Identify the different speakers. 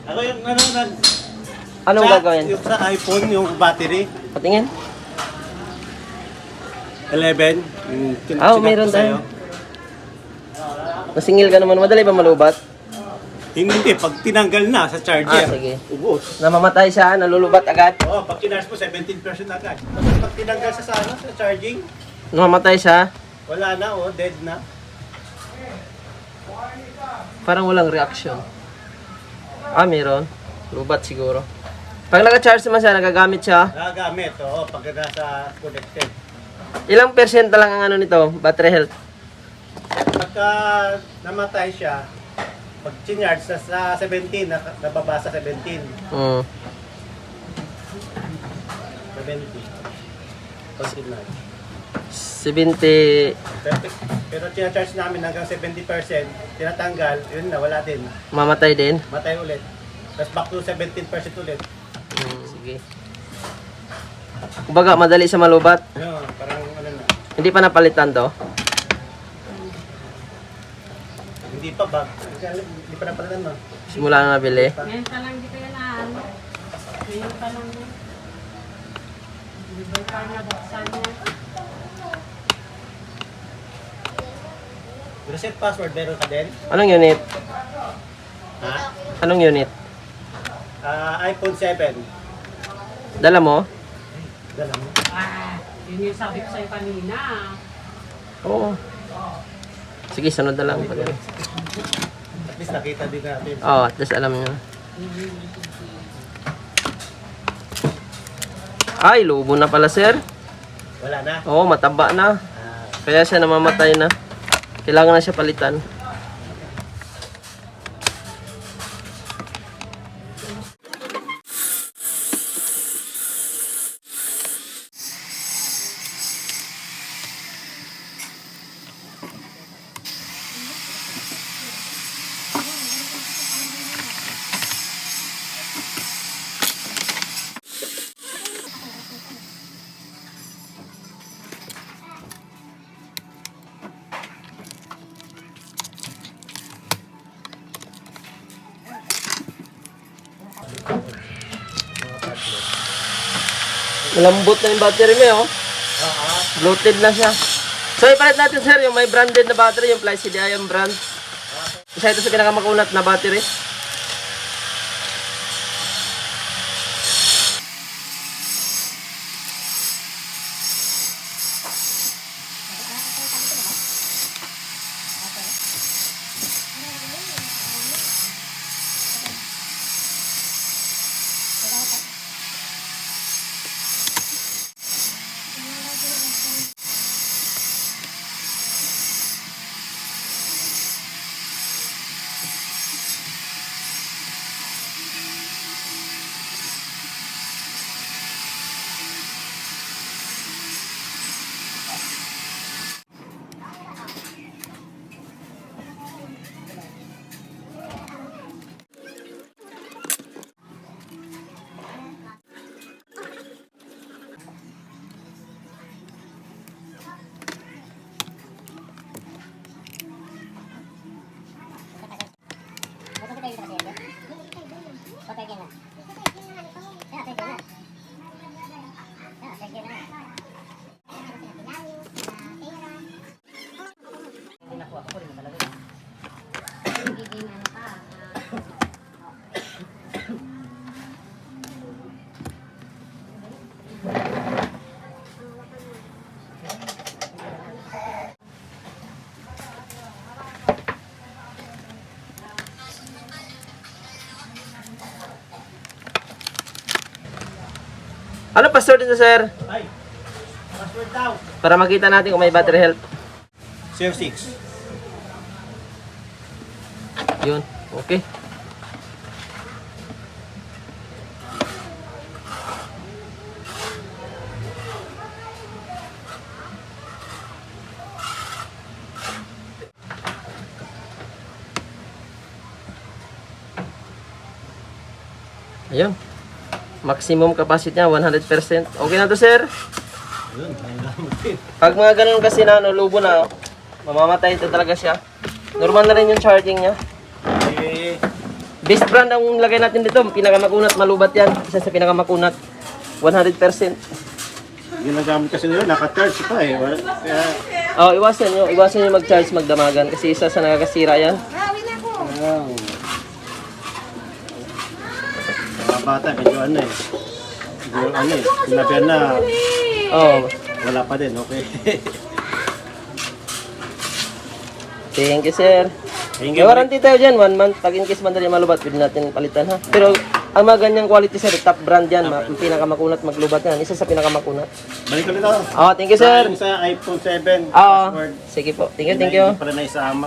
Speaker 1: Ako yung ano na...
Speaker 2: Anong gagawin?
Speaker 1: Yung sa iPhone, yung battery.
Speaker 2: Patingin.
Speaker 1: 11.
Speaker 2: Meron tayo. Nasingil ka naman. Madali ba malubat?
Speaker 1: Hindi, pag tinanggal na sa charger,
Speaker 2: sige.
Speaker 1: ubos.
Speaker 2: Namamatay siya, nalulubat agad.
Speaker 1: Oo, pag kinarge mo, 17% agad. Tapos pag tinanggal sa sa charging,
Speaker 2: Namamatay siya.
Speaker 1: wala na, dead na.
Speaker 2: Parang walang reaction. Meron. Lubat siguro. Pag naka-charge naman siya, nagagamit siya.
Speaker 1: Nagagamit, pag nasa connected.
Speaker 2: Ilang percent lang ang ano nito, battery health?
Speaker 1: Pagka namatay siya, pag chinyarge sa 17, nababa sa 17. 70. Pag chinyarge.
Speaker 2: 70,
Speaker 1: Pero chinyarge namin hanggang 70%, tinatanggal, yun na, wala din.
Speaker 2: mamatay din.
Speaker 1: Matay ulit. Tapos back to 17% ulit.
Speaker 2: Sige. Kumbaga, madali sa malubat.
Speaker 1: Yun, parang ano na.
Speaker 2: Hindi pa napalitan to.
Speaker 1: Hindi pa bag. Hindi pa napalitan no.
Speaker 2: Simula na nabili.
Speaker 3: Ngayon pa lang di kaya na ano. Ngayon pa lang din. Hindi ba pa nabuksan niya?
Speaker 1: Reset password, meron ka din?
Speaker 2: Anong unit?
Speaker 1: Ha?
Speaker 2: Anong unit?
Speaker 1: iPhone 7.
Speaker 2: Dala mo?
Speaker 1: Dala mo.
Speaker 3: Yun yung sabi ko sa'yo kanina.
Speaker 2: Oo. Sige, sunod na lang.
Speaker 1: At least nakita din natin.
Speaker 2: At least alam nyo. Ay, lubo na pala, sir.
Speaker 1: Wala na.
Speaker 2: Oo, mataba na.
Speaker 1: Ah,
Speaker 2: Kaya siya namamatay na. Kailangan na siya palitan. Malambot na yung battery mo, bloated na siya. So, ipalit natin, sir, yung may branded na battery, yung Fly CDI yung brand. Isa ito sa pinakamakunat na battery. Ano password nito, sir?
Speaker 1: ay, password daw.
Speaker 2: Para makita natin kung may battery health.
Speaker 1: 06.
Speaker 2: Yun. Okay. Ayun. Maximum capacity niya, 100%. Okay na to, sir?
Speaker 1: Yun, hanggang
Speaker 2: Pag mga ganun kasi na, lubo na, mamamatay ito talaga siya. Normal na rin yung charging niya.
Speaker 1: Eh,
Speaker 2: Best brand ang lagay natin dito. Pinakamakunat, malubat yan. Isa sa pinakamakunat. 100%.
Speaker 1: Ginagamit kasi nila, naka-charge pa eh. Kaya,
Speaker 2: Oh, iwasan yung mag-charge, magdamagan. Kasi isa sa nakakasira yan.
Speaker 1: mga bata, medyo ano eh. Medyo ano eh. Sinabihan na,
Speaker 2: Oh,
Speaker 1: wala pa din, okay.
Speaker 2: thank you, sir.
Speaker 1: Thank
Speaker 2: May
Speaker 1: you.
Speaker 2: warranty tayo dyan, 1 month. Pag in case man dali malubat, pwede natin palitan ha. Pero ang mga ganyang quality sir, top brand yan. Pinakamakunat maglubat yan. Isa sa pinakamakunat.
Speaker 1: Balik ko nito.
Speaker 2: Oh, thank you, sir.
Speaker 1: Sa iPhone 7.
Speaker 2: Oo.
Speaker 1: Password.
Speaker 2: Sige po. Thank you, thank you.
Speaker 1: Hindi pala naisama.